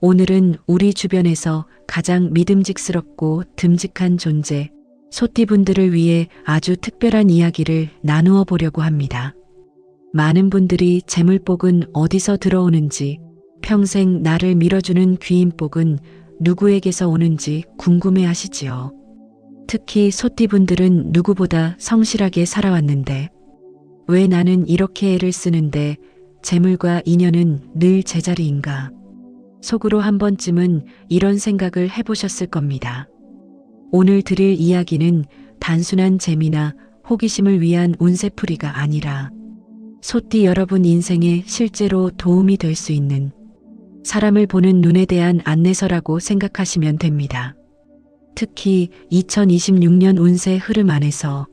오늘은 우리 주변에서 가장 믿음직스럽고 듬직한 존재, 소띠분들을 위해 아주 특별한 이야기를 나누어 보려고 합니다. 많은 분들이 재물복은 어디서 들어오는지, 평생 나를 밀어주는 귀인복은 누구에게서 오는지 궁금해 하시지요. 특히 소띠분들은 누구보다 성실하게 살아왔는데, 왜 나는 이렇게 애를 쓰는데 재물과 인연은 늘 제자리인가? 속으로 한 번쯤은 이런 생각을 해보셨을 겁니다. 오늘 드릴 이야기는 단순한 재미나 호기심을 위한 운세풀이가 아니라 소띠 여러분 인생에 실제로 도움이 될 수 있는 사람을 보는 눈에 대한 안내서라고 생각하시면 됩니다. 특히 2026년 운세 흐름 안에서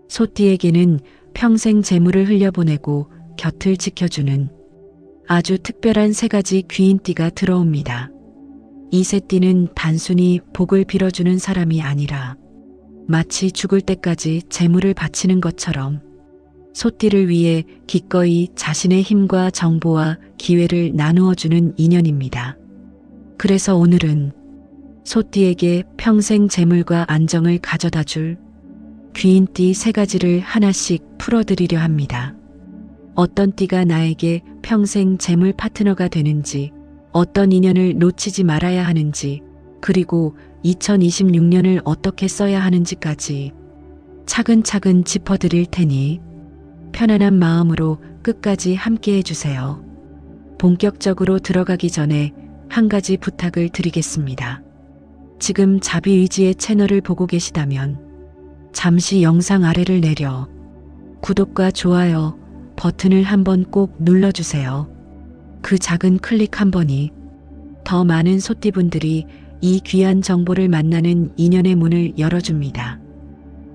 소띠에게는 평생 재물을 흘려보내고 곁을 지켜주는 아주 특별한 3가지 귀인띠가 들어옵니다. 이 세 띠는 단순히 복을 빌어주는 사람이 아니라 마치 죽을 때까지 재물을 바치는 것처럼 소띠를 위해 기꺼이 자신의 힘과 정보와 기회를 나누어주는 인연입니다. 그래서 오늘은 소띠에게 평생 재물과 안정을 가져다줄 귀인띠 3가지를 하나씩 풀어드리려 합니다. 어떤 띠가 나에게 평생 재물 파트너가 되는지, 어떤 인연을 놓치지 말아야 하는지, 그리고 2026년을 어떻게 써야 하는지까지 차근차근 짚어드릴 테니 편안한 마음으로 끝까지 함께 해주세요. 본격적으로 들어가기 전에 한 가지 부탁을 드리겠습니다. 지금 자비의지의 채널을 보고 계시다면 잠시 영상 아래를 내려 구독과 좋아요 버튼을 한번 꼭 눌러주세요. 그 작은 클릭 한 번이 더 많은 소띠분들이 이 귀한 정보를 만나는 인연의 문을 열어줍니다.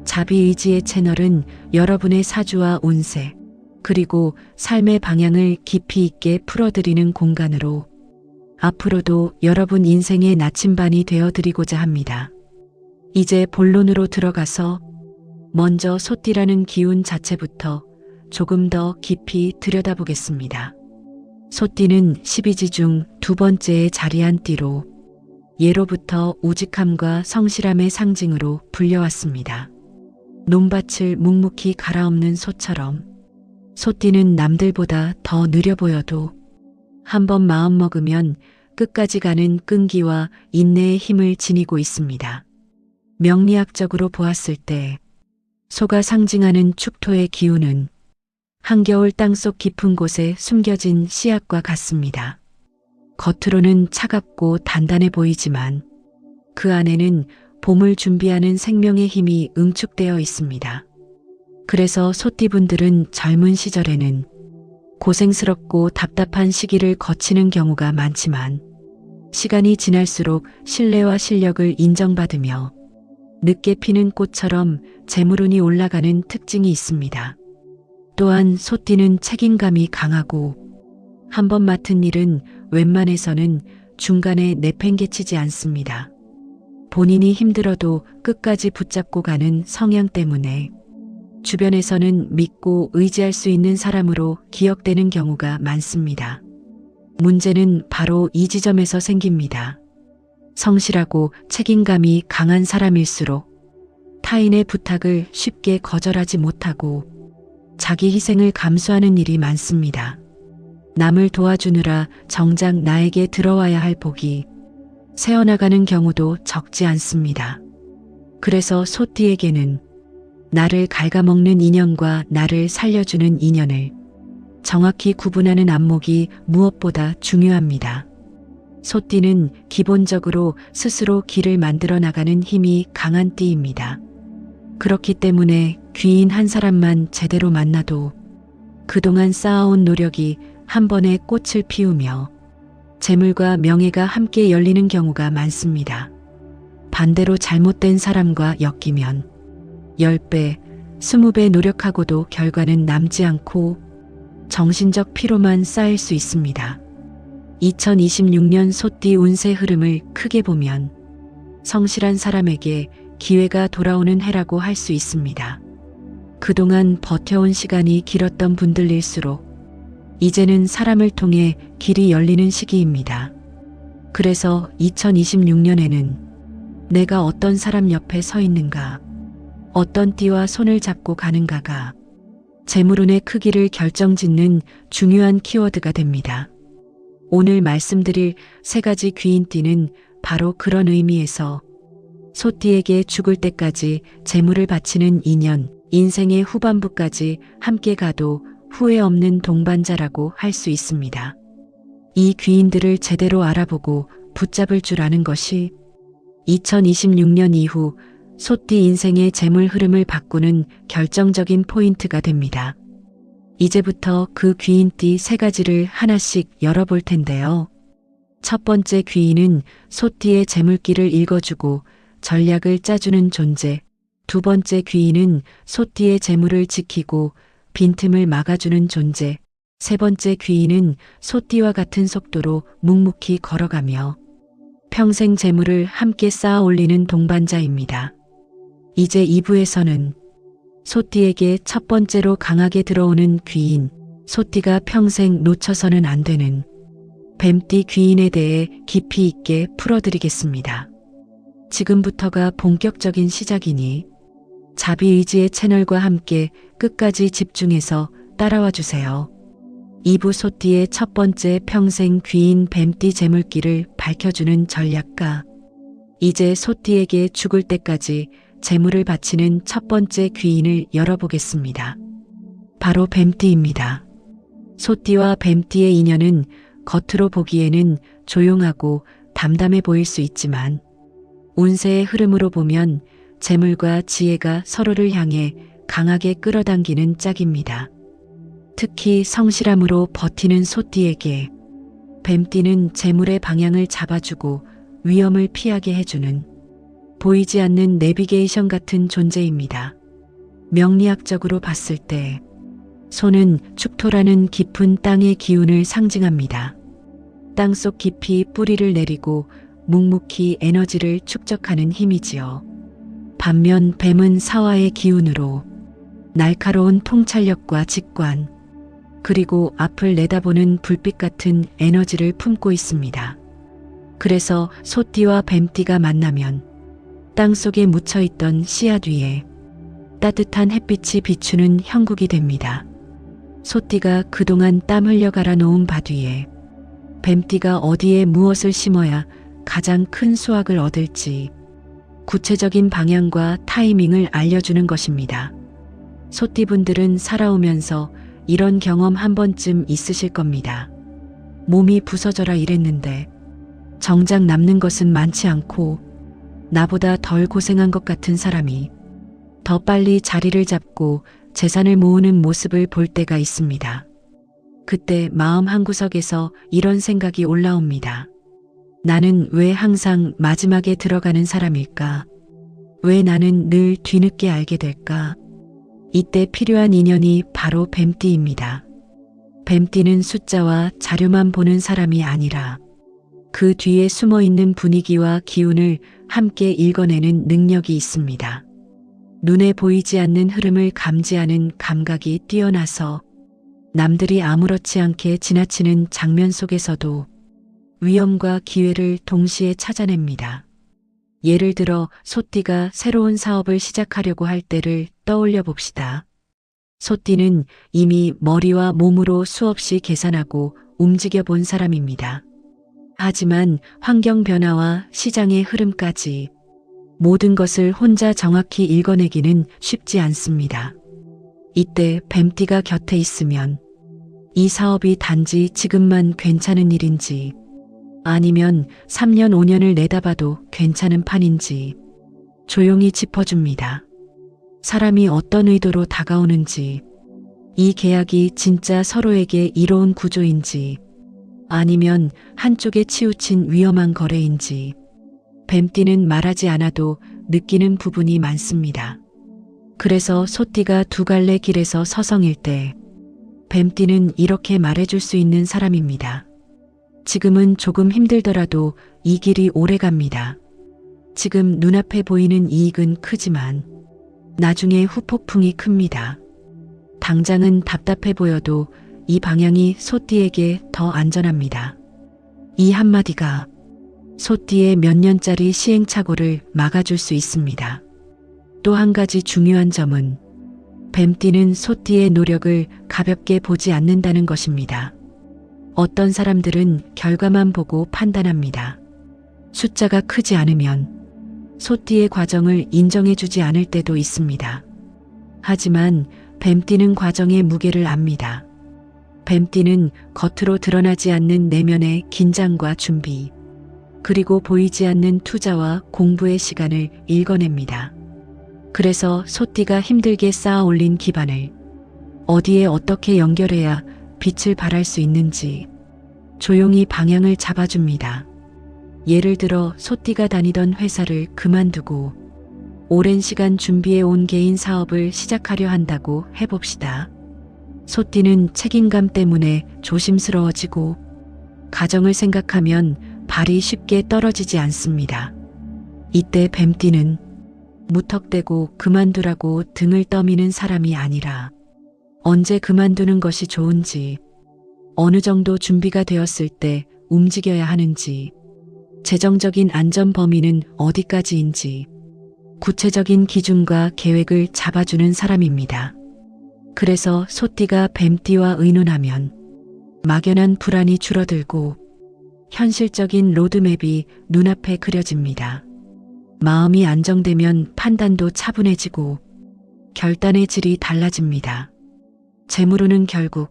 자비의지의 채널은 여러분의 사주와 운세, 그리고 삶의 방향을 깊이 있게 풀어드리는 공간으로 앞으로도 여러분 인생의 나침반이 되어드리고자 합니다. 이제 본론으로 들어가서 먼저 소띠라는 기운 자체부터 조금 더 깊이 들여다보겠습니다. 소띠는 12지 중 2번째에 자리한 띠로 예로부터 우직함과 성실함의 상징으로 불려왔습니다. 논밭을 묵묵히 갈아엎는 소처럼 소띠는 남들보다 더 느려 보여도 한번 마음먹으면 끝까지 가는 끈기와 인내의 힘을 지니고 있습니다. 명리학적으로 보았을 때 소가 상징하는 축토의 기운은 한겨울 땅속 깊은 곳에 숨겨진 씨앗과 같습니다. 겉으로는 차갑고 단단해 보이지만 그 안에는 봄을 준비하는 생명의 힘이 응축되어 있습니다. 그래서 소띠분들은 젊은 시절에는 고생스럽고 답답한 시기를 거치는 경우가 많지만 시간이 지날수록 신뢰와 실력을 인정받으며 늦게 피는 꽃처럼 재물운이 올라가는 특징이 있습니다. 또한 소띠는 책임감이 강하고 한번 맡은 일은 웬만해서는 중간에 내팽개치지 않습니다. 본인이 힘들어도 끝까지 붙잡고 가는 성향 때문에 주변에서는 믿고 의지할 수 있는 사람으로 기억되는 경우가 많습니다. 문제는 바로 이 지점에서 생깁니다. 성실하고 책임감이 강한 사람일수록 타인의 부탁을 쉽게 거절하지 못하고 자기 희생을 감수하는 일이 많습니다. 남을 도와주느라 정작 나에게 들어와야 할 복이 새어나가는 경우도 적지 않습니다. 그래서 소띠에게는 나를 갉아먹는 인연과 나를 살려주는 인연을 정확히 구분하는 안목이 무엇보다 중요합니다. 소띠는 기본적으로 스스로 길을 만들어 나가는 힘이 강한 띠입니다. 그렇기 때문에 귀인 한 사람만 제대로 만나도 그동안 쌓아온 노력이 한 번에 꽃을 피우며 재물과 명예가 함께 열리는 경우가 많습니다. 반대로 잘못된 사람과 엮이면 10배, 20배 노력하고도 결과는 남지 않고 정신적 피로만 쌓일 수 있습니다. 2026년 소띠 운세 흐름을 크게 보면 성실한 사람에게 기회가 돌아오는 해라고 할 수 있습니다. 그동안 버텨온 시간이 길었던 분들일수록 이제는 사람을 통해 길이 열리는 시기입니다. 그래서 2026년에는 내가 어떤 사람 옆에 서 있는가, 어떤 띠와 손을 잡고 가는가가 재물운의 크기를 결정짓는 중요한 키워드가 됩니다. 오늘 말씀드릴 3가지 귀인띠는 바로 그런 의미에서 소띠에게 죽을 때까지 재물을 바치는 인연, 인생의 후반부까지 함께 가도 후회 없는 동반자라고 할 수 있습니다. 이 귀인들을 제대로 알아보고 붙잡을 줄 아는 것이 2026년 이후 소띠 인생의 재물 흐름을 바꾸는 결정적인 포인트가 됩니다. 이제부터 그 귀인띠 3가지를 하나씩 열어볼 텐데요. 첫 번째 귀인은 소띠의 재물길을 읽어주고 전략을 짜주는 존재. 두 번째 귀인은 소띠의 재물을 지키고 빈틈을 막아주는 존재. 세 번째 귀인은 소띠와 같은 속도로 묵묵히 걸어가며 평생 재물을 함께 쌓아 올리는 동반자입니다. 이제 2부에서는 소띠에게 첫 번째로 강하게 들어오는 귀인, 소띠가 평생 놓쳐서는 안 되는 뱀띠 귀인에 대해 깊이 있게 풀어드리겠습니다. 지금부터가 본격적인 시작이니 자비의지의 채널과 함께 끝까지 집중해서 따라와 주세요. 2부 소띠의 첫 번째 평생 귀인 뱀띠 재물길을 밝혀주는 전략가. 이제 소띠에게 죽을 때까지 재물을 바치는 첫 번째 귀인을 열어보겠습니다. 바로 뱀띠입니다. 소띠와 뱀띠의 인연은 겉으로 보기에는 조용하고 담담해 보일 수 있지만 운세의 흐름으로 보면 재물과 지혜가 서로를 향해 강하게 끌어당기는 짝입니다. 특히 성실함으로 버티는 소띠에게 뱀띠는 재물의 방향을 잡아주고 위험을 피하게 해주는 보이지 않는 내비게이션 같은 존재입니다. 명리학적으로 봤을 때 소는 축토라는 깊은 땅의 기운을 상징합니다. 땅속 깊이 뿌리를 내리고 묵묵히 에너지를 축적하는 힘이지요. 반면 뱀은 사화의 기운으로 날카로운 통찰력과 직관, 그리고 앞을 내다보는 불빛 같은 에너지를 품고 있습니다. 그래서 소띠와 뱀띠가 만나면 땅속에 묻혀있던 씨앗 위에 따뜻한 햇빛이 비추는 형국이 됩니다. 소띠가 그동안 땀 흘려 갈아 놓은 밭 위에 뱀띠가 어디에 무엇을 심어야 가장 큰 수확을 얻을지 구체적인 방향과 타이밍을 알려주는 것입니다. 소띠분들은 살아오면서 이런 경험 한 번쯤 있으실 겁니다. 몸이 부서져라 이랬는데 정작 남는 것은 많지 않고 나보다 덜 고생한 것 같은 사람이 더 빨리 자리를 잡고 재산을 모으는 모습을 볼 때가 있습니다. 그때 마음 한구석에서 이런 생각이 올라옵니다. 나는 왜 항상 마지막에 들어가는 사람일까? 왜 나는 늘 뒤늦게 알게 될까? 이때 필요한 인연이 바로 뱀띠입니다. 뱀띠는 숫자와 자료만 보는 사람이 아니라 그 뒤에 숨어 있는 분위기와 기운을 함께 읽어내는 능력이 있습니다. 눈에 보이지 않는 흐름을 감지하는 감각이 뛰어나서 남들이 아무렇지 않게 지나치는 장면 속에서도 위험과 기회를 동시에 찾아냅니다. 예를 들어 소띠가 새로운 사업을 시작하려고 할 때를 떠올려 봅시다. 소띠는 이미 머리와 몸으로 수없이 계산하고 움직여 본 사람입니다. 하지만 환경 변화와 시장의 흐름까지 모든 것을 혼자 정확히 읽어내기는 쉽지 않습니다. 이때 뱀띠가 곁에 있으면 이 사업이 단지 지금만 괜찮은 일인지 아니면 3년 5년을 내다봐도 괜찮은 판인지 조용히 짚어줍니다. 사람이 어떤 의도로 다가오는지, 이 계약이 진짜 서로에게 이로운 구조인지 아니면 한쪽에 치우친 위험한 거래인지 뱀띠는 말하지 않아도 느끼는 부분이 많습니다. 그래서 소띠가 두 갈래 길에서 서성일 때 뱀띠는 이렇게 말해줄 수 있는 사람입니다. 지금은 조금 힘들더라도 이 길이 오래 갑니다. 지금 눈앞에 보이는 이익은 크지만 나중에 후폭풍이 큽니다. 당장은 답답해 보여도 이 방향이 소띠에게 더 안전합니다. 이 한마디가 소띠의 몇 년짜리 시행착오를 막아줄 수 있습니다. 또 한 가지 중요한 점은 뱀띠는 소띠의 노력을 가볍게 보지 않는다는 것입니다. 어떤 사람들은 결과만 보고 판단합니다. 숫자가 크지 않으면 소띠의 과정을 인정해주지 않을 때도 있습니다. 하지만 뱀띠는 과정의 무게를 압니다. 뱀띠는 겉으로 드러나지 않는 내면의 긴장과 준비, 그리고 보이지 않는 투자와 공부의 시간을 읽어냅니다. 그래서 소띠가 힘들게 쌓아 올린 기반을 어디에 어떻게 연결해야 빛을 발할 수 있는지 조용히 방향을 잡아줍니다. 예를 들어 소띠가 다니던 회사를 그만두고 오랜 시간 준비해 온 개인 사업을 시작하려 한다고 해봅시다. 소띠는 책임감 때문에 조심스러워지고 가정을 생각하면 발이 쉽게 떨어지지 않습니다. 이때 뱀띠는 무턱대고 그만두라고 등을 떠미는 사람이 아니라 언제 그만두는 것이 좋은지, 어느 정도 준비가 되었을 때 움직여야 하는지, 재정적인 안전 범위는 어디까지인지 구체적인 기준과 계획을 잡아주는 사람입니다. 그래서 소띠가 뱀띠와 의논하면 막연한 불안이 줄어들고 현실적인 로드맵이 눈앞에 그려집니다. 마음이 안정되면 판단도 차분해지고 결단의 질이 달라집니다. 재물운은 결국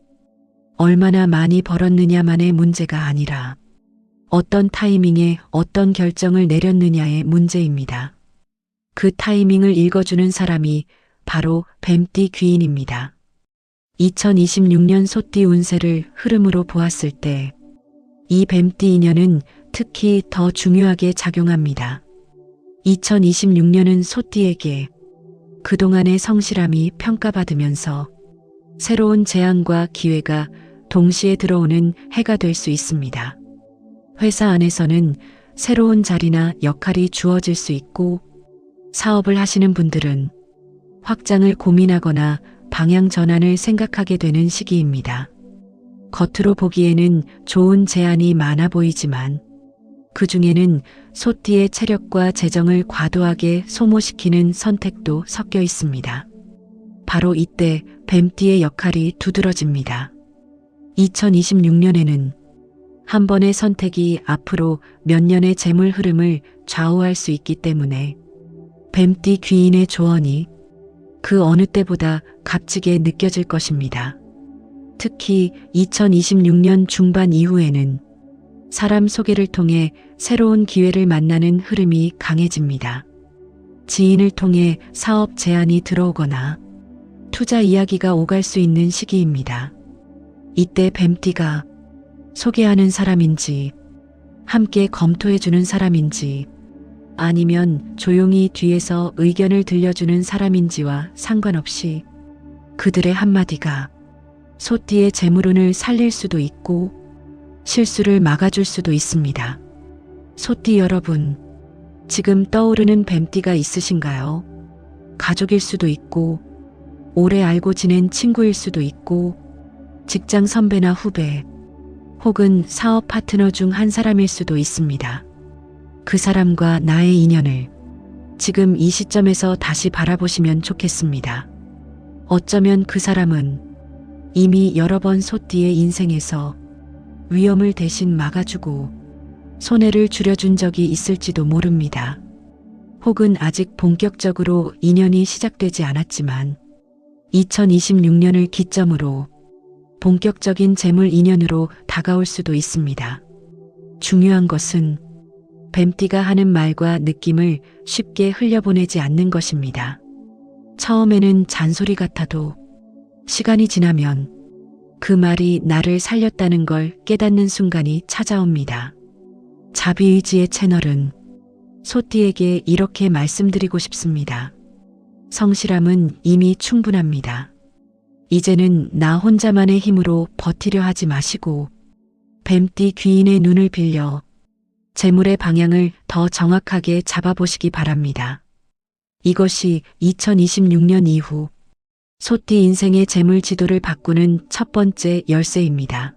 얼마나 많이 벌었느냐만의 문제가 아니라 어떤 타이밍에 어떤 결정을 내렸느냐의 문제입니다. 그 타이밍을 읽어주는 사람이 바로 뱀띠 귀인입니다. 2026년 소띠 운세를 흐름으로 보았을 때 이 뱀띠 인연은 특히 더 중요하게 작용합니다. 2026년은 소띠에게 그동안의 성실함이 평가받으면서 새로운 재앙과 기회가 동시에 들어오는 해가 될 수 있습니다. 회사 안에서는 새로운 자리나 역할이 주어질 수 있고, 사업을 하시는 분들은 확장을 고민하거나 방향 전환을 생각하게 되는 시기입니다. 겉으로 보기에는 좋은 제안이 많아 보이지만 그 중에는 소띠의 체력과 재정을 과도하게 소모시키는 선택도 섞여 있습니다. 바로 이때 뱀띠의 역할이 두드러집니다. 2026년에는 한 번의 선택이 앞으로 몇 년의 재물 흐름을 좌우할 수 있기 때문에 뱀띠 귀인의 조언이 그 어느 때보다 값지게 느껴질 것입니다. 특히 2026년 중반 이후에는 사람 소개를 통해 새로운 기회를 만나는 흐름이 강해집니다. 지인을 통해 사업 제안이 들어오거나 투자 이야기가 오갈 수 있는 시기입니다. 이때 뱀띠가 소개하는 사람인지, 함께 검토해주는 사람인지, 아니면 조용히 뒤에서 의견을 들려주는 사람인지와 상관없이 그들의 한마디가 소띠의 재물운을 살릴 수도 있고 실수를 막아줄 수도 있습니다. 소띠 여러분, 지금 떠오르는 뱀띠가 있으신가요? 가족일 수도 있고, 오래 알고 지낸 친구일 수도 있고, 직장 선배나 후배, 혹은 사업 파트너 중 한 사람일 수도 있습니다. 그 사람과 나의 인연을 지금 이 시점에서 다시 바라보시면 좋겠습니다. 어쩌면 그 사람은 이미 여러 번 소띠의 인생에서 위험을 대신 막아주고 손해를 줄여준 적이 있을지도 모릅니다. 혹은 아직 본격적으로 인연이 시작되지 않았지만 2026년을 기점으로 본격적인 재물 인연으로 다가올 수도 있습니다. 중요한 것은 뱀띠가 하는 말과 느낌을 쉽게 흘려보내지 않는 것입니다. 처음에는 잔소리 같아도 시간이 지나면 그 말이 나를 살렸다는 걸 깨닫는 순간이 찾아옵니다. 자비의지의 채널은 소띠에게 이렇게 말씀드리고 싶습니다. 성실함은 이미 충분합니다. 이제는 나 혼자만의 힘으로 버티려 하지 마시고 뱀띠 귀인의 눈을 빌려 재물의 방향을 더 정확하게 잡아보시기 바랍니다. 이것이 2026년 이후 소띠 인생의 재물 지도를 바꾸는 첫 번째 열쇠입니다.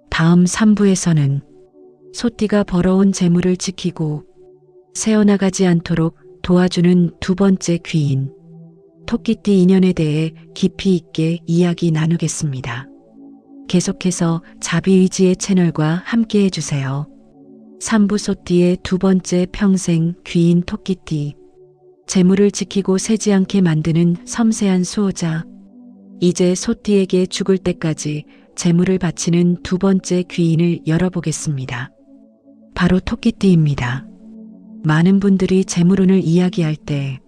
다음 3부에서는 소띠가 벌어온 재물을 지키고 새어나가지 않도록 도와주는 두 번째 귀인, 토끼띠 인연에 대해 깊이 있게 이야기 나누겠습니다. 계속해서 자비의지의 채널과 함께 해주세요. 3부 소띠의 두 번째 평생 귀인 토끼띠. 재물을 지키고 새지 않게 만드는 섬세한 수호자. 이제 소띠에게 죽을 때까지 재물을 바치는 두 번째 귀인을 열어보겠습니다. 바로 토끼띠입니다. 많은 분들이 재물운을 이야기할 때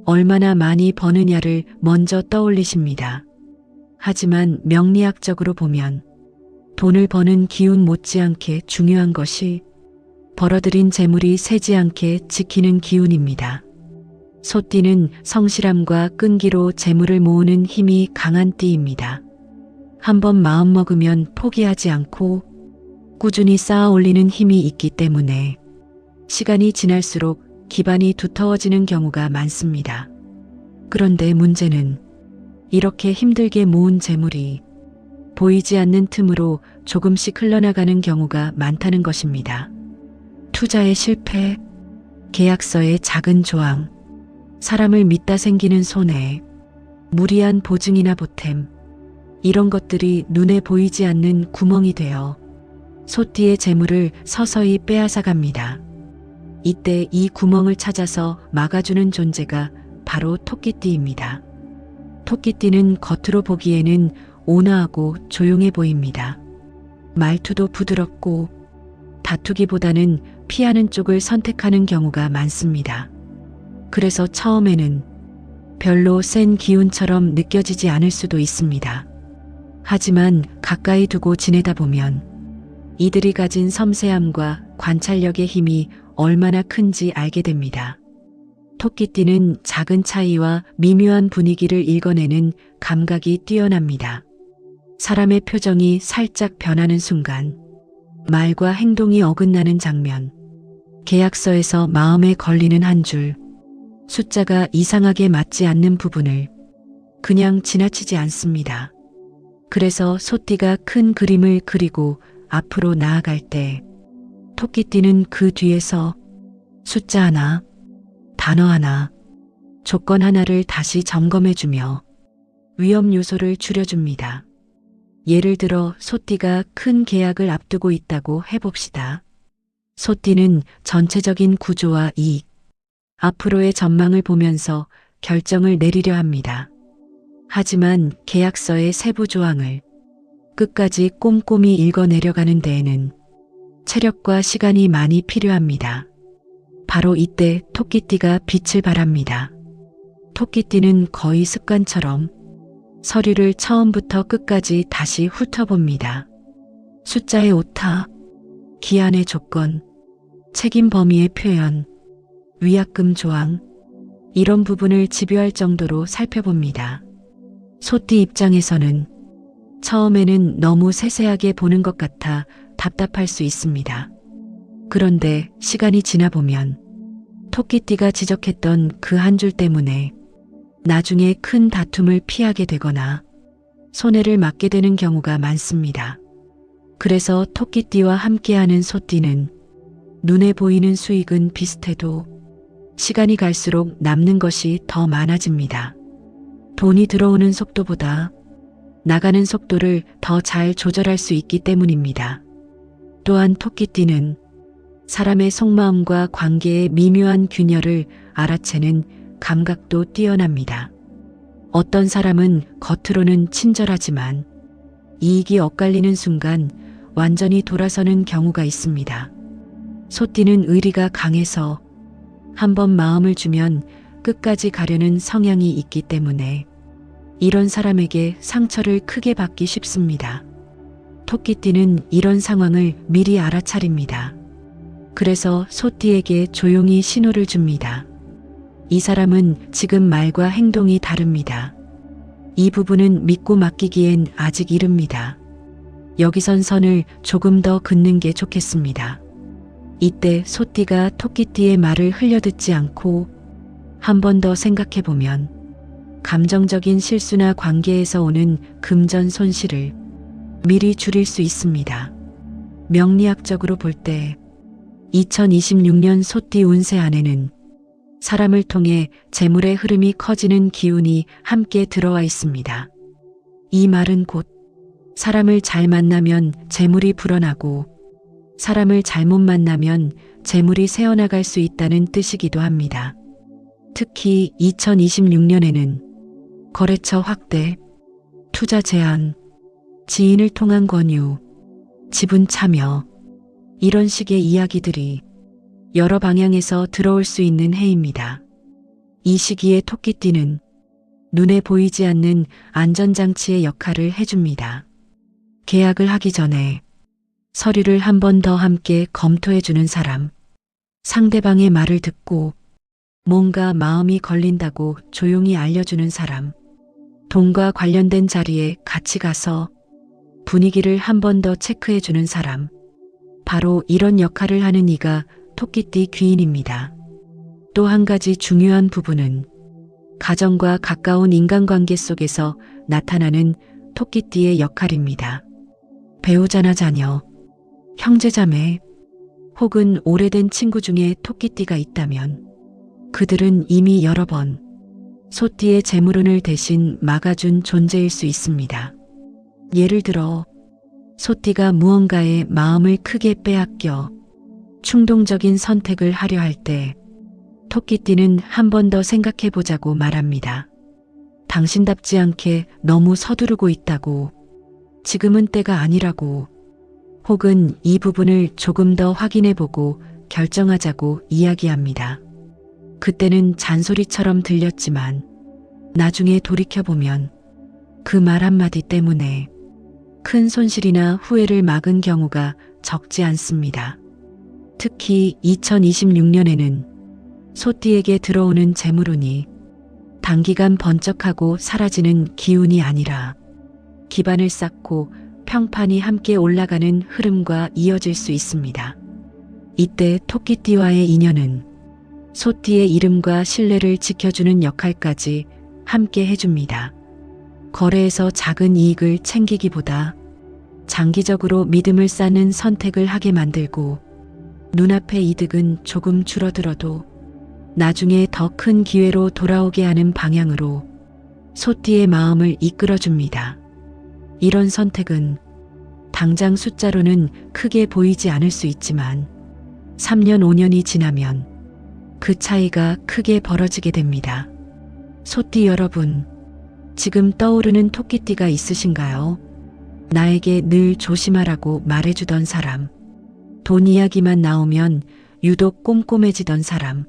얼마나 많이 버느냐를 먼저 떠올리십니다. 하지만 명리학적으로 보면 돈을 버는 기운 못지않게 중요한 것이 벌어들인 재물이 새지 않게 지키는 기운입니다. 소띠는 성실함과 끈기로 재물을 모으는 힘이 강한 띠입니다. 한번 마음먹으면 포기하지 않고 꾸준히 쌓아 올리는 힘이 있기 때문에 시간이 지날수록 기반이 두터워지는 경우가 많습니다. 그런데 문제는 이렇게 힘들게 모은 재물이 보이지 않는 틈으로 조금씩 흘러나가는 경우가 많다는 것입니다. 투자의 실패, 계약서의 작은 조항, 사람을 믿다 생기는 손해, 무리한 보증이나 보탬, 이런 것들이 눈에 보이지 않는 구멍이 되어 소띠의 재물을 서서히 빼앗아갑니다. 이때 이 구멍을 찾아서 막아주는 존재가 바로 토끼띠입니다. 토끼띠는 겉으로 보기에는 온화하고 조용해 보입니다. 말투도 부드럽고 다투기보다는 피하는 쪽을 선택하는 경우가 많습니다. 그래서 처음에는 별로 센 기운처럼 느껴지지 않을 수도 있습니다. 하지만 가까이 두고 지내다 보면 이들이 가진 섬세함과 관찰력의 힘이 얼마나 큰지 알게 됩니다. 토끼띠는 작은 차이와 미묘한 분위기를 읽어내는 감각이 뛰어납니다. 사람의 표정이 살짝 변하는 순간, 말과 행동이 어긋나는 장면, 계약서에서 마음에 걸리는 한 줄, 숫자가 이상하게 맞지 않는 부분을 그냥 지나치지 않습니다. 그래서 소띠가 큰 그림을 그리고 앞으로 나아갈 때 토끼띠는 그 뒤에서 숫자 하나, 단어 하나, 조건 하나를 다시 점검해주며 위험 요소를 줄여줍니다. 예를 들어 소띠가 큰 계약을 앞두고 있다고 해봅시다. 소띠는 전체적인 구조와 이익, 앞으로의 전망을 보면서 결정을 내리려 합니다. 하지만 계약서의 세부 조항을 끝까지 꼼꼼히 읽어내려가는 데에는 체력과 시간이 많이 필요합니다. 바로 이때 토끼띠가 빛을 발합니다. 토끼띠는 거의 습관처럼 서류를 처음부터 끝까지 다시 훑어봅니다. 숫자의 오타, 기한의 조건, 책임 범위의 표현, 위약금 조항, 이런 부분을 집요할 정도로 살펴봅니다. 소띠 입장에서는 처음에는 너무 세세하게 보는 것 같아 답답할 수 있습니다. 그런데 시간이 지나 보면 토끼띠가 지적했던 그 한 줄 때문에 나중에 큰 다툼을 피하게 되거나 손해를 맞게 되는 경우가 많습니다. 그래서 토끼띠와 함께하는 소띠는 눈에 보이는 수익은 비슷해도 시간이 갈수록 남는 것이 더 많아집니다. 돈이 들어오는 속도보다 나가는 속도를 더 잘 조절할 수 있기 때문입니다. 또한 토끼띠는 사람의 속마음과 관계의 미묘한 균열을 알아채는 감각도 뛰어납니다. 어떤 사람은 겉으로는 친절하지만 이익이 엇갈리는 순간 완전히 돌아서는 경우가 있습니다. 소띠는 의리가 강해서 한번 마음을 주면 끝까지 가려는 성향이 있기 때문에 이런 사람에게 상처를 크게 받기 쉽습니다. 토끼띠는 이런 상황을 미리 알아차립니다. 그래서 소띠에게 조용히 신호를 줍니다. 이 사람은 지금 말과 행동이 다릅니다. 이 부분은 믿고 맡기기엔 아직 이릅니다. 여기선 선을 조금 더 긋는 게 좋겠습니다. 이때 소띠가 토끼띠의 말을 흘려듣지 않고 한 번 더 생각해보면 감정적인 실수나 관계에서 오는 금전 손실을 미리 줄일 수 있습니다. 명리학적으로 볼 때 2026년 소띠 운세 안에는 사람을 통해 재물의 흐름이 커지는 기운이 함께 들어와 있습니다. 이 말은 곧 사람을 잘 만나면 재물이 불어나고 사람을 잘못 만나면 재물이 새어나갈 수 있다는 뜻이기도 합니다. 특히 2026년에는 거래처 확대, 투자 제한, 지인을 통한 권유, 지분 참여, 이런 식의 이야기들이 여러 방향에서 들어올 수 있는 해입니다. 이 시기에 토끼띠는 눈에 보이지 않는 안전장치의 역할을 해줍니다. 계약을 하기 전에 서류를 한 번 더 함께 검토해주는 사람, 상대방의 말을 듣고 뭔가 마음이 걸린다고 조용히 알려주는 사람, 돈과 관련된 자리에 같이 가서 분위기를 한 번 더 체크해주는 사람, 바로 이런 역할을 하는 이가 토끼띠 귀인입니다. 또 한 가지 중요한 부분은 가정과 가까운 인간관계 속에서 나타나는 토끼띠의 역할입니다. 배우자나 자녀, 형제자매, 혹은 오래된 친구 중에 토끼띠가 있다면 그들은 이미 여러 번 소띠의 재물운을 대신 막아준 존재일 수 있습니다. 예를 들어 소띠가 무언가에 마음을 크게 빼앗겨 충동적인 선택을 하려 할 때 토끼띠는 한 번 더 생각해 보자고 말합니다. 당신답지 않게 너무 서두르고 있다고, 지금은 때가 아니라고, 혹은 이 부분을 조금 더 확인해 보고 결정하자고 이야기합니다. 그때는 잔소리처럼 들렸지만 나중에 돌이켜보면 그 말 한마디 때문에 큰 손실이나 후회를 막은 경우가 적지 않습니다. 특히 2026년에는 소띠에게 들어오는 재물운이 단기간 번쩍하고 사라지는 기운이 아니라 기반을 쌓고 평판이 함께 올라가는 흐름과 이어질 수 있습니다. 이때 토끼띠와의 인연은 소띠의 이름과 신뢰를 지켜주는 역할까지 함께 해줍니다. 거래에서 작은 이익을 챙기기보다 장기적으로 믿음을 쌓는 선택을 하게 만들고 눈앞의 이득은 조금 줄어들어도 나중에 더 큰 기회로 돌아오게 하는 방향으로 소띠의 마음을 이끌어줍니다. 이런 선택은 당장 숫자로는 크게 보이지 않을 수 있지만 3년, 5년이 지나면 그 차이가 크게 벌어지게 됩니다. 소띠 여러분, 지금 떠오르는 토끼띠가 있으신가요? 나에게 늘 조심하라고 말해주던 사람, 돈 이야기만 나오면 유독 꼼꼼해지던 사람,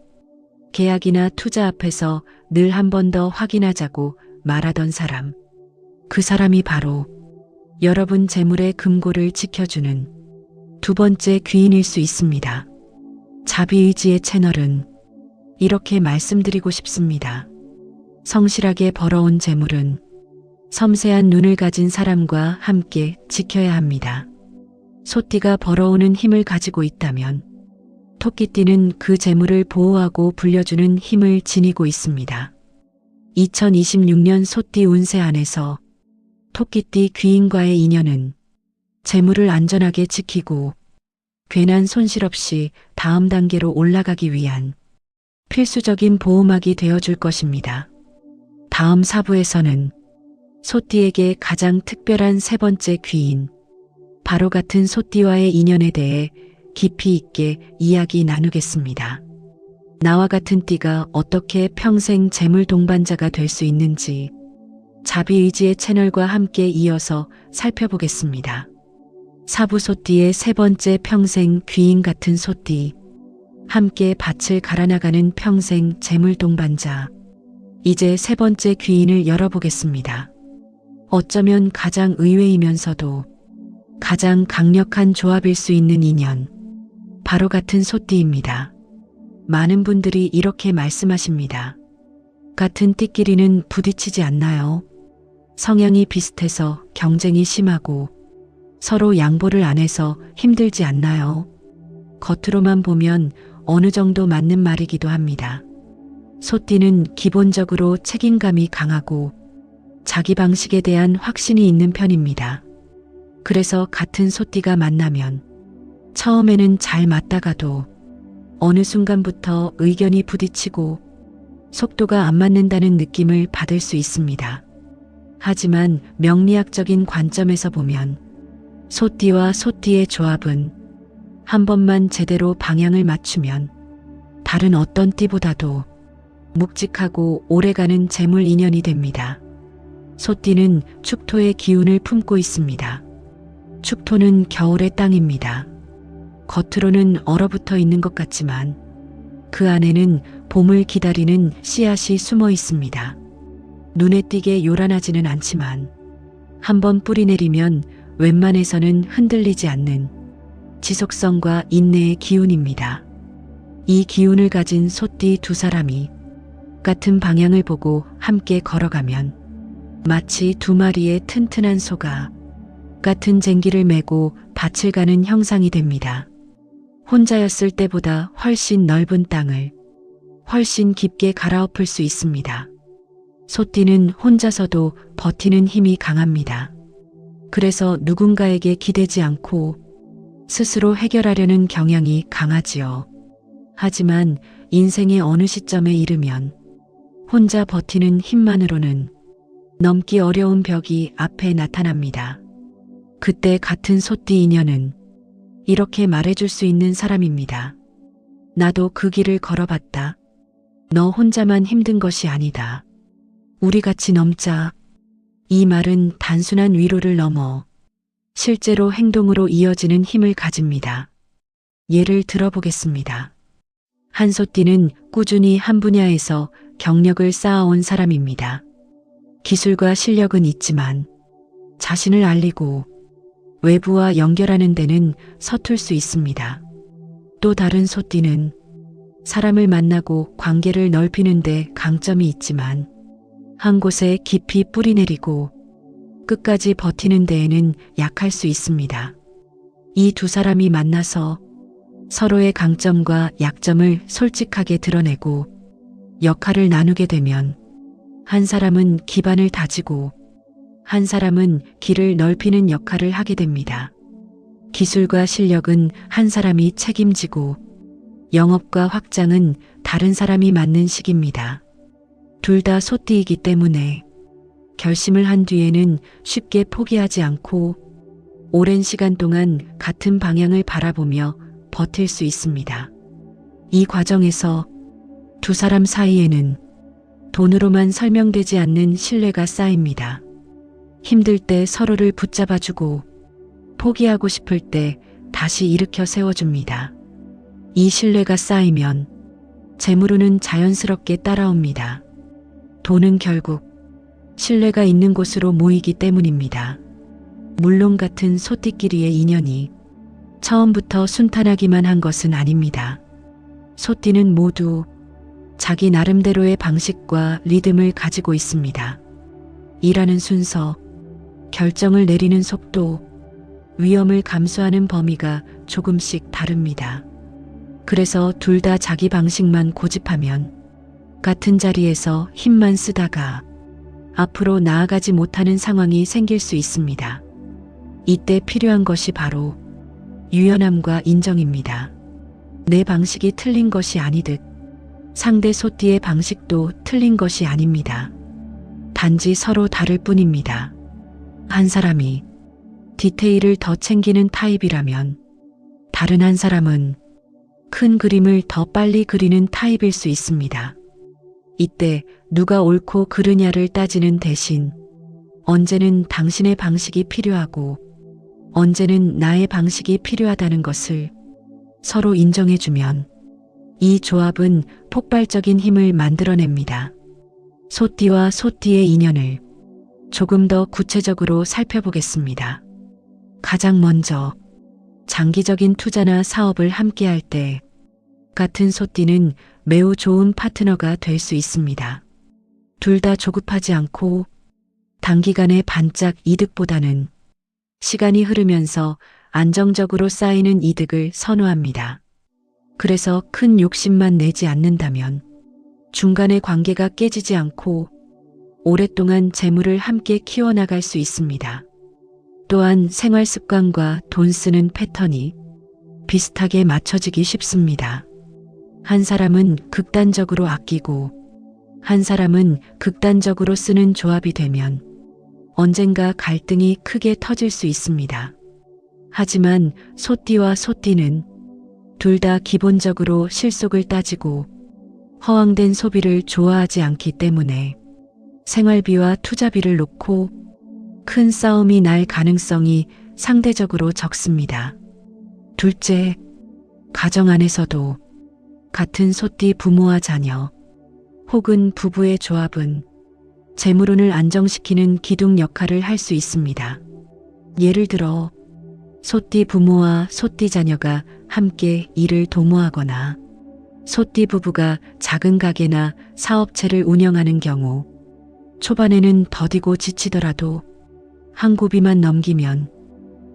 계약이나 투자 앞에서 늘 한 번 더 확인하자고 말하던 사람, 그 사람이 바로 여러분 재물의 금고를 지켜주는 두 번째 귀인일 수 있습니다. 자비의지의 채널은 이렇게 말씀드리고 싶습니다. 성실하게 벌어온 재물은 섬세한 눈을 가진 사람과 함께 지켜야 합니다. 소띠가 벌어오는 힘을 가지고 있다면 토끼띠는 그 재물을 보호하고 불려주는 힘을 지니고 있습니다. 2026년 소띠 운세 안에서 토끼띠 귀인과의 인연은 재물을 안전하게 지키고 괜한 손실 없이 다음 단계로 올라가기 위한 필수적인 보호막이 되어줄 것입니다. 다음 4부에서는 소띠에게 가장 특별한 세 번째 귀인, 바로 같은 소띠와의 인연에 대해 깊이 있게 이야기 나누겠습니다. 나와 같은 띠가 어떻게 평생 재물 동반자가 될 수 있는지 자비의지의 채널과 함께 이어서 살펴보겠습니다. 사부 소띠의 세 번째 평생 귀인 같은 소띠, 함께 밭을 갈아나가는 평생 재물 동반자. 이제 세 번째 귀인을 열어보겠습니다. 어쩌면 가장 의외이면서도 가장 강력한 조합일 수 있는 인연, 바로 같은 소띠입니다. 많은 분들이 이렇게 말씀하십니다. 같은 띠끼리는 부딪히지 않나요? 성향이 비슷해서 경쟁이 심하고 서로 양보를 안 해서 힘들지 않나요? 겉으로만 보면 어느 정도 맞는 말이기도 합니다. 소띠는 기본적으로 책임감이 강하고 자기 방식에 대한 확신이 있는 편입니다. 그래서 같은 소띠가 만나면 처음에는 잘 맞다가도 어느 순간부터 의견이 부딪히고 속도가 안 맞는다는 느낌을 받을 수 있습니다. 하지만 명리학적인 관점에서 보면 소띠와 소띠의 조합은 한 번만 제대로 방향을 맞추면 다른 어떤 띠보다도 묵직하고 오래가는 재물 인연이 됩니다. 소띠는 축토의 기운을 품고 있습니다. 축토는 겨울의 땅입니다. 겉으로는 얼어붙어 있는 것 같지만 그 안에는 봄을 기다리는 씨앗이 숨어 있습니다. 눈에 띄게 요란하지는 않지만 한번 뿌리 내리면 웬만해서는 흔들리지 않는 지속성과 인내의 기운입니다. 이 기운을 가진 소띠 두 사람이 같은 방향을 보고 함께 걸어가면 마치 두 마리의 튼튼한 소가 같은 쟁기를 메고 밭을 가는 형상이 됩니다. 혼자였을 때보다 훨씬 넓은 땅을 훨씬 깊게 갈아엎을 수 있습니다. 소띠는 혼자서도 버티는 힘이 강합니다. 그래서 누군가에게 기대지 않고 스스로 해결하려는 경향이 강하지요. 하지만 인생의 어느 시점에 이르면 혼자 버티는 힘만으로는 넘기 어려운 벽이 앞에 나타납니다. 그때 같은 소띠 인연은 이렇게 말해줄 수 있는 사람입니다. 나도 그 길을 걸어봤다. 너 혼자만 힘든 것이 아니다. 우리 같이 넘자. 이 말은 단순한 위로를 넘어 실제로 행동으로 이어지는 힘을 가집니다. 예를 들어보겠습니다. 한 소띠는 꾸준히 한 분야에서 경력을 쌓아온 사람입니다. 기술과 실력은 있지만 자신을 알리고 외부와 연결하는 데는 서툴 수 있습니다. 또 다른 소띠는 사람을 만나고 관계를 넓히는 데 강점이 있지만 한 곳에 깊이 뿌리내리고 끝까지 버티는 데에는 약할 수 있습니다. 이 두 사람이 만나서 서로의 강점과 약점을 솔직하게 드러내고 역할을 나누게 되면 한 사람은 기반을 다지고 한 사람은 길을 넓히는 역할을 하게 됩니다. 기술과 실력은 한 사람이 책임지고 영업과 확장은 다른 사람이 맡는 식입니다. 둘 다 소띠이기 때문에 결심을 한 뒤에는 쉽게 포기하지 않고 오랜 시간 동안 같은 방향을 바라보며 버틸 수 있습니다. 이 과정에서 두 사람 사이에는 돈으로만 설명되지 않는 신뢰가 쌓입니다. 힘들 때 서로를 붙잡아주고 포기하고 싶을 때 다시 일으켜 세워줍니다. 이 신뢰가 쌓이면 재물운은 자연스럽게 따라옵니다. 돈은 결국 신뢰가 있는 곳으로 모이기 때문입니다. 물론 같은 소띠끼리의 인연이 처음부터 순탄하기만 한 것은 아닙니다. 소띠는 모두 자기 나름대로의 방식과 리듬을 가지고 있습니다. 일하는 순서, 결정을 내리는 속도, 위험을 감수하는 범위가 조금씩 다릅니다. 그래서 둘 다 자기 방식만 고집하면 같은 자리에서 힘만 쓰다가 앞으로 나아가지 못하는 상황이 생길 수 있습니다. 이때 필요한 것이 바로 유연함과 인정입니다. 내 방식이 틀린 것이 아니듯 상대 소띠의 방식도 틀린 것이 아닙니다. 단지 서로 다를 뿐입니다. 한 사람이 디테일을 더 챙기는 타입이라면 다른 한 사람은 큰 그림을 더 빨리 그리는 타입일 수 있습니다. 이때 누가 옳고 그르냐를 따지는 대신 언제는 당신의 방식이 필요하고 언제는 나의 방식이 필요하다는 것을 서로 인정해주면 이 조합은 폭발적인 힘을 만들어냅니다. 소띠와 소띠의 인연을 조금 더 구체적으로 살펴보겠습니다. 가장 먼저 장기적인 투자나 사업을 함께할 때 같은 소띠는 매우 좋은 파트너가 될 수 있습니다. 둘 다 조급하지 않고 단기간의 반짝 이득보다는 시간이 흐르면서 안정적으로 쌓이는 이득을 선호합니다. 그래서 큰 욕심만 내지 않는다면 중간에 관계가 깨지지 않고 오랫동안 재물을 함께 키워나갈 수 있습니다. 또한 생활 습관과 돈 쓰는 패턴이 비슷하게 맞춰지기 쉽습니다. 한 사람은 극단적으로 아끼고 한 사람은 극단적으로 쓰는 조합이 되면 언젠가 갈등이 크게 터질 수 있습니다. 하지만 소띠와 소띠는 둘 다 기본적으로 실속을 따지고 허황된 소비를 좋아하지 않기 때문에 생활비와 투자비를 놓고 큰 싸움이 날 가능성이 상대적으로 적습니다. 둘째, 가정 안에서도 같은 소띠 부모와 자녀 혹은 부부의 조합은 재물운을 안정시키는 기둥 역할을 할 수 있습니다. 예를 들어 소띠 부모와 소띠 자녀가 함께 일을 도모하거나 소띠 부부가 작은 가게나 사업체를 운영하는 경우 초반에는 더디고 지치더라도 한 고비만 넘기면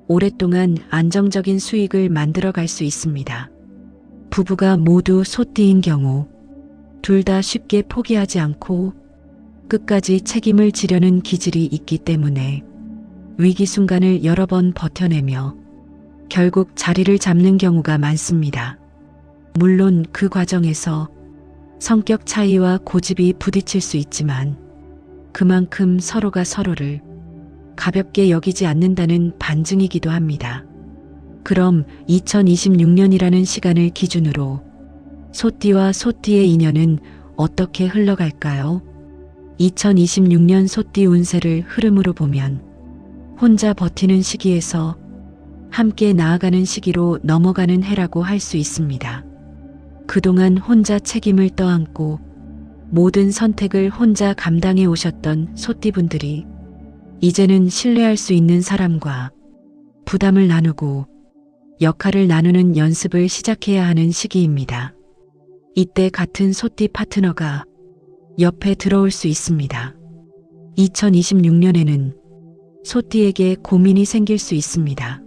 오랫동안 안정적인 수익을 만들어갈 수 있습니다. 부부가 모두 소띠인 경우 둘 다 쉽게 포기하지 않고 끝까지 책임을 지려는 기질이 있기 때문에 위기 순간을 여러 번 버텨내며 결국 자리를 잡는 경우가 많습니다. 물론 그 과정에서 성격 차이와 고집이 부딪힐 수 있지만 그만큼 서로가 서로를 가볍게 여기지 않는다는 반증이기도 합니다. 그럼 2026년이라는 시간을 기준으로 소띠와 소띠의 인연은 어떻게 흘러갈까요? 2026년 소띠 운세를 흐름으로 보면 혼자 버티는 시기에서 함께 나아가는 시기로 넘어가는 해라고 할 수 있습니다. 그동안 혼자 책임을 떠안고 모든 선택을 혼자 감당해 오셨던 소띠분들이 이제는 신뢰할 수 있는 사람과 부담을 나누고 역할을 나누는 연습을 시작해야 하는 시기입니다. 이때 같은 소띠 파트너가 옆에 들어올 수 있습니다. 2026년에는 소띠에게 고민이 생길 수 있습니다.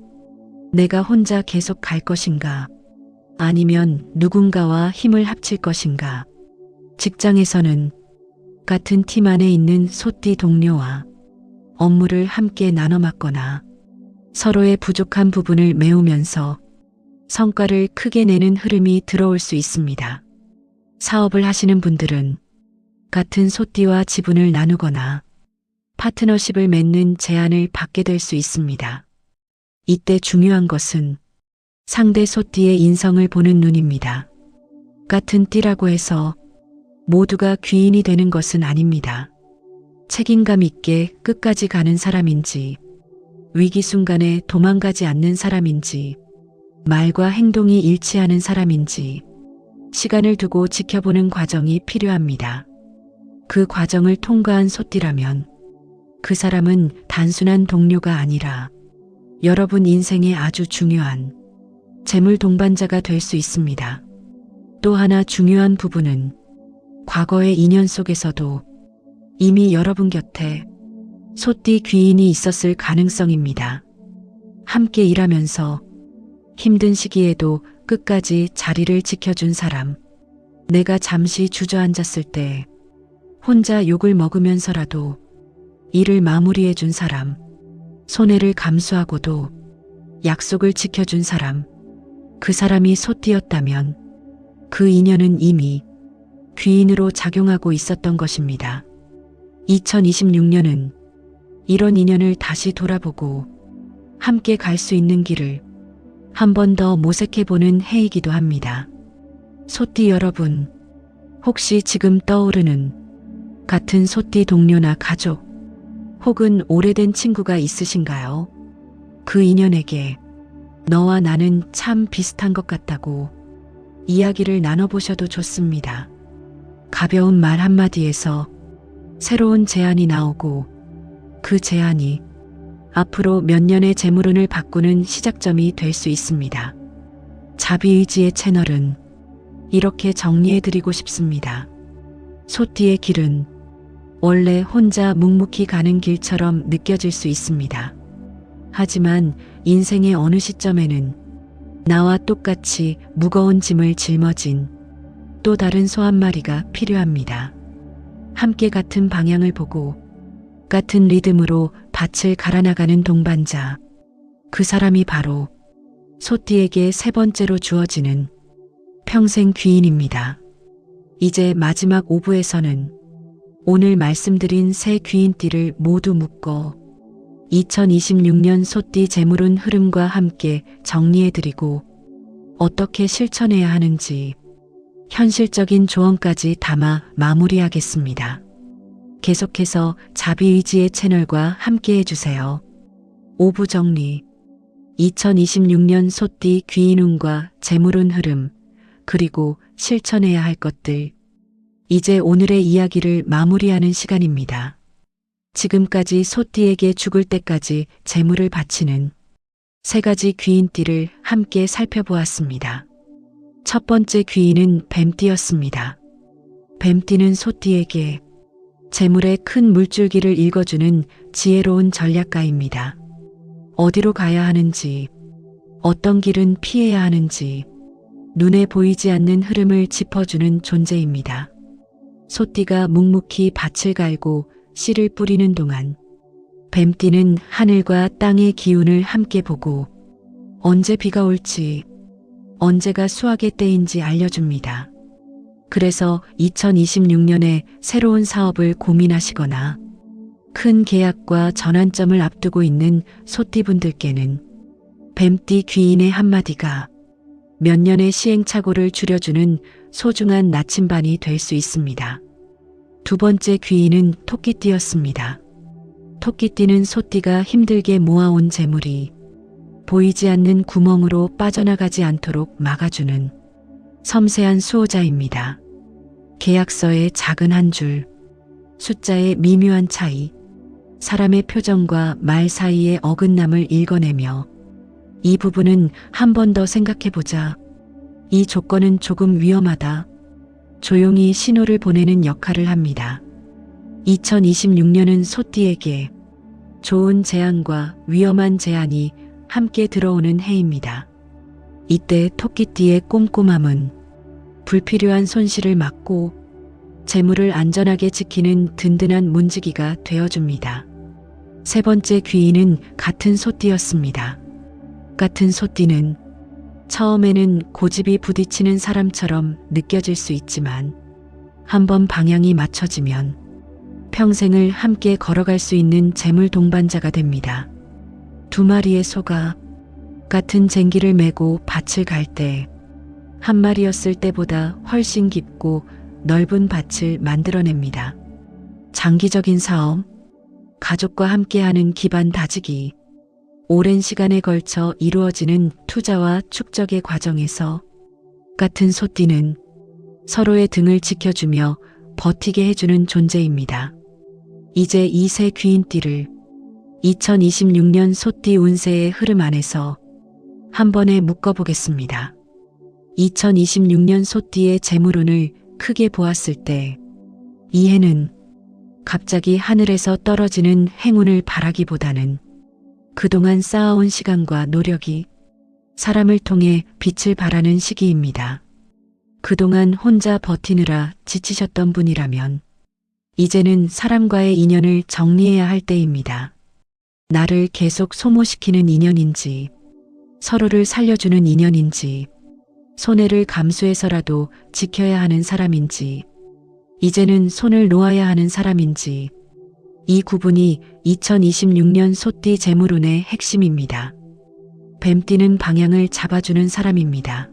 내가 혼자 계속 갈 것인가? 아니면 누군가와 힘을 합칠 것인가? 직장에서는 같은 팀 안에 있는 소띠 동료와 업무를 함께 나눠 맡거나 서로의 부족한 부분을 메우면서 성과를 크게 내는 흐름이 들어올 수 있습니다. 사업을 하시는 분들은 같은 소띠와 지분을 나누거나 파트너십을 맺는 제안을 받게 될 수 있습니다. 이때 중요한 것은 상대 소띠의 인성을 보는 눈입니다. 같은 띠라고 해서 모두가 귀인이 되는 것은 아닙니다. 책임감 있게 끝까지 가는 사람인지, 위기 순간에 도망가지 않는 사람인지, 말과 행동이 일치하는 사람인지, 시간을 두고 지켜보는 과정이 필요합니다. 그 과정을 통과한 소띠라면 그 사람은 단순한 동료가 아니라 여러분 인생에 아주 중요한 재물 동반자가 될 수 있습니다. 또 하나 중요한 부분은 과거의 인연 속에서도 이미 여러분 곁에 소띠 귀인이 있었을 가능성입니다. 함께 일하면서 힘든 시기에도 끝까지 자리를 지켜준 사람, 내가 잠시 주저앉았을 때 혼자 욕을 먹으면서라도 일을 마무리해 준 사람, 손해를 감수하고도 약속을 지켜준 사람, 그 사람이 소띠였다면 그 인연은 이미 귀인으로 작용하고 있었던 것입니다. 2026년은 이런 인연을 다시 돌아보고 함께 갈 수 있는 길을 한 번 더 모색해보는 해이기도 합니다. 소띠 여러분, 혹시 지금 떠오르는 같은 소띠 동료나 가족 혹은 오래된 친구가 있으신가요? 그 인연에게 너와 나는 참 비슷한 것 같다고 이야기를 나눠보셔도 좋습니다. 가벼운 말 한마디에서 새로운 제안이 나오고 그 제안이 앞으로 몇 년의 재물운을 바꾸는 시작점이 될 수 있습니다. 자비의지의 채널은 이렇게 정리해드리고 싶습니다. 소띠의 길은 원래 혼자 묵묵히 가는 길처럼 느껴질 수 있습니다. 하지만 인생의 어느 시점에는 나와 똑같이 무거운 짐을 짊어진 또 다른 소 한 마리가 필요합니다. 함께 같은 방향을 보고 같은 리듬으로 밭을 갈아나가는 동반자, 그 사람이 바로 소띠에게 세 번째로 주어지는 평생 귀인입니다. 이제 마지막 5부에서는 오늘 말씀드린 세 귀인띠를 모두 묶어 2026년 소띠 재물운 흐름과 함께 정리해드리고 어떻게 실천해야 하는지 현실적인 조언까지 담아 마무리하겠습니다. 계속해서 자비의지의 채널과 함께 해주세요. 5부 정리. 2026년 소띠 귀인운과 재물운 흐름, 그리고 실천해야 할 것들. 이제 오늘의 이야기를 마무리하는 시간입니다. 지금까지 소띠에게 죽을 때까지 재물을 바치는 세 가지 귀인띠를 함께 살펴보았습니다. 첫 번째 귀인은 뱀띠였습니다. 뱀띠는 소띠에게 재물의 큰 물줄기를 읽어주는 지혜로운 전략가입니다. 어디로 가야 하는지, 어떤 길은 피해야 하는지, 눈에 보이지 않는 흐름을 짚어주는 존재입니다. 소띠가 묵묵히 밭을 갈고 씨를 뿌리는 동안 뱀띠는 하늘과 땅의 기운을 함께 보고 언제 비가 올지, 언제가 수확의 때인지 알려줍니다. 그래서 2026년에 새로운 사업을 고민하시거나 큰 계약과 전환점을 앞두고 있는 소띠분들께는 뱀띠 귀인의 한마디가 몇 년의 시행착오를 줄여주는 소중한 나침반이 될 수 있습니다. 두 번째 귀인은 토끼띠였습니다. 토끼띠는 소띠가 힘들게 모아온 재물이 보이지 않는 구멍으로 빠져나가지 않도록 막아주는 섬세한 수호자입니다. 계약서의 작은 한 줄, 숫자의 미묘한 차이, 사람의 표정과 말 사이의 어긋남을 읽어내며 이 부분은 한 번 더 생각해보자. 이 조건은 조금 위험하다. 조용히 신호를 보내는 역할을 합니다. 2026년은 소띠에게 좋은 제안과 위험한 제안이 함께 들어오는 해입니다. 이때 토끼띠의 꼼꼼함은 불필요한 손실을 막고 재물을 안전하게 지키는 든든한 문지기가 되어줍니다. 세 번째 귀인은 같은 소띠였습니다. 같은 소띠는 처음에는 고집이 부딪히는 사람처럼 느껴질 수 있지만 한번 방향이 맞춰지면 평생을 함께 걸어갈 수 있는 재물 동반자가 됩니다. 두 마리의 소가 같은 쟁기를 메고 밭을 갈 때 한 마리였을 때보다 훨씬 깊고 넓은 밭을 만들어냅니다. 장기적인 사업, 가족과 함께하는 기반 다지기, 오랜 시간에 걸쳐 이루어지는 투자와 축적의 과정에서 같은 소띠는 서로의 등을 지켜주며 버티게 해주는 존재입니다. 이제 이 세 귀인띠를 2026년 소띠 운세의 흐름 안에서 한 번에 묶어보겠습니다. 2026년 소띠의 재물운을 크게 보았을 때 이 해는 갑자기 하늘에서 떨어지는 행운을 바라기보다는 그동안 쌓아온 시간과 노력이 사람을 통해 빛을 발하는 시기입니다. 그동안 혼자 버티느라 지치셨던 분이라면 이제는 사람과의 인연을 정리해야 할 때입니다. 나를 계속 소모시키는 인연인지, 서로를 살려주는 인연인지, 손해를 감수해서라도 지켜야 하는 사람인지, 이제는 손을 놓아야 하는 사람인지, 이 구분이 2026년 소띠 재물운의 핵심입니다. 뱀띠는 방향을 잡아주는 사람입니다.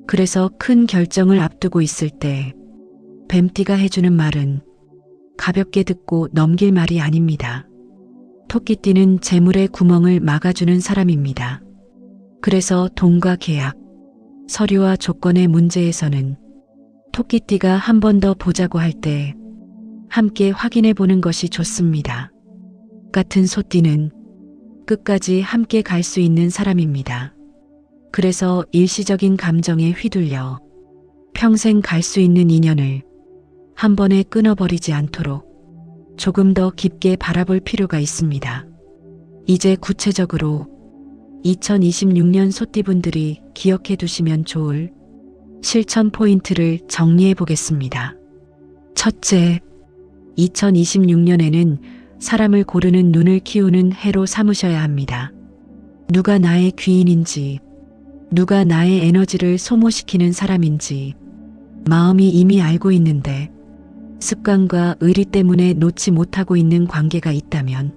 그래서 큰 결정을 앞두고 있을 때 뱀띠가 해주는 말은 가볍게 듣고 넘길 말이 아닙니다. 토끼띠는 재물의 구멍을 막아주는 사람입니다. 그래서 돈과 계약, 서류와 조건의 문제에서는 토끼띠가 한 번 더 보자고 할 때 함께 확인해 보는 것이 좋습니다. 같은 소띠는 끝까지 함께 갈 수 있는 사람입니다. 그래서 일시적인 감정에 휘둘려 평생 갈 수 있는 인연을 한 번에 끊어버리지 않도록 조금 더 깊게 바라볼 필요가 있습니다. 이제 구체적으로 2026년 소띠분들이 기억해 두시면 좋을 실천 포인트를 정리해 보겠습니다. 첫째, 2026년에는 사람을 고르는 눈을 키우는 해로 삼으셔야 합니다. 누가 나의 귀인인지, 누가 나의 에너지를 소모시키는 사람인지 마음이 이미 알고 있는데 습관과 의리 때문에 놓지 못하고 있는 관계가 있다면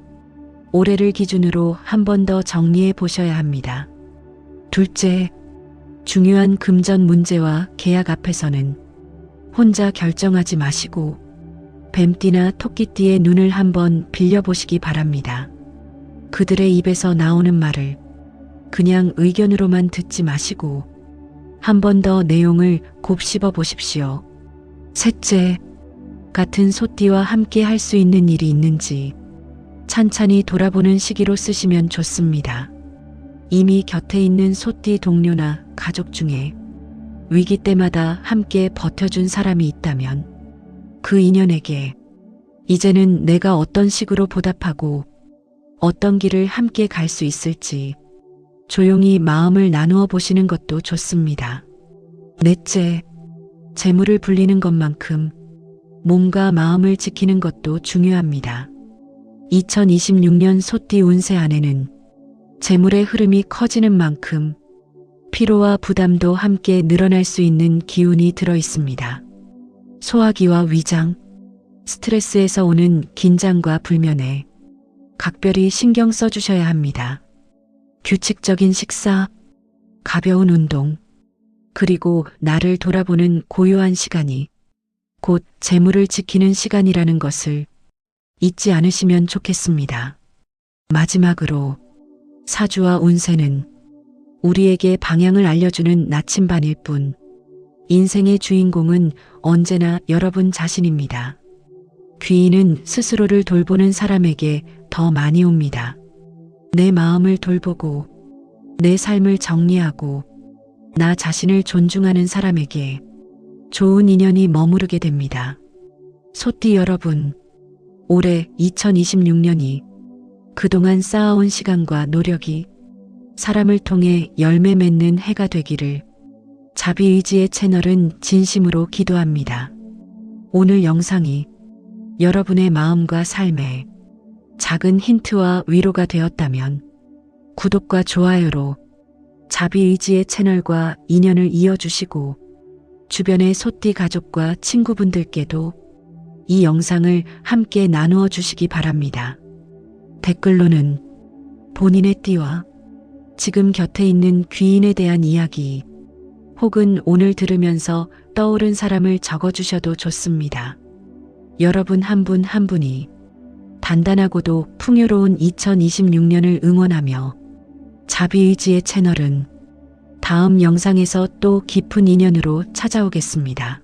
올해를 기준으로 한 번 더 정리해 보셔야 합니다. 둘째, 중요한 금전 문제와 계약 앞에서는 혼자 결정하지 마시고 뱀띠나 토끼띠의 눈을 한번 빌려보시기 바랍니다. 그들의 입에서 나오는 말을 그냥 의견으로만 듣지 마시고 한 번 더 내용을 곱씹어 보십시오. 셋째, 같은 소띠와 함께 할 수 있는 일이 있는지 찬찬히 돌아보는 시기로 쓰시면 좋습니다. 이미 곁에 있는 소띠 동료나 가족 중에 위기 때마다 함께 버텨준 사람이 있다면 그 인연에게 이제는 내가 어떤 식으로 보답하고 어떤 길을 함께 갈 수 있을지 조용히 마음을 나누어 보시는 것도 좋습니다. 넷째, 재물을 불리는 것만큼 몸과 마음을 지키는 것도 중요합니다. 2026년 소띠 운세 안에는 재물의 흐름이 커지는 만큼 피로와 부담도 함께 늘어날 수 있는 기운이 들어 있습니다. 소화기와 위장, 스트레스에서 오는 긴장과 불면에 각별히 신경 써주셔야 합니다. 규칙적인 식사, 가벼운 운동, 그리고 나를 돌아보는 고요한 시간이 곧 재물을 지키는 시간이라는 것을 잊지 않으시면 좋겠습니다. 마지막으로 사주와 운세는 우리에게 방향을 알려주는 나침반일 뿐 인생의 주인공은 언제나 여러분 자신입니다. 귀인은 스스로를 돌보는 사람에게 더 많이 옵니다. 내 마음을 돌보고 내 삶을 정리하고 나 자신을 존중하는 사람에게 좋은 인연이 머무르게 됩니다. 소띠 여러분, 올해 2026년이 그동안 쌓아온 시간과 노력이 사람을 통해 열매 맺는 해가 되기를 자비의지의 채널은 진심으로 기도합니다. 오늘 영상이 여러분의 마음과 삶에 작은 힌트와 위로가 되었다면 구독과 좋아요로 자비의지의 채널과 인연을 이어주시고 주변의 소띠 가족과 친구분들께도 이 영상을 함께 나누어 주시기 바랍니다. 댓글로는 본인의 띠와 지금 곁에 있는 귀인에 대한 이야기 혹은 오늘 들으면서 떠오른 사람을 적어주셔도 좋습니다. 여러분 한 분 한 분이 단단하고도 풍요로운 2026년을 응원하며 자비의지의 채널은 다음 영상에서 또 깊은 인연으로 찾아오겠습니다.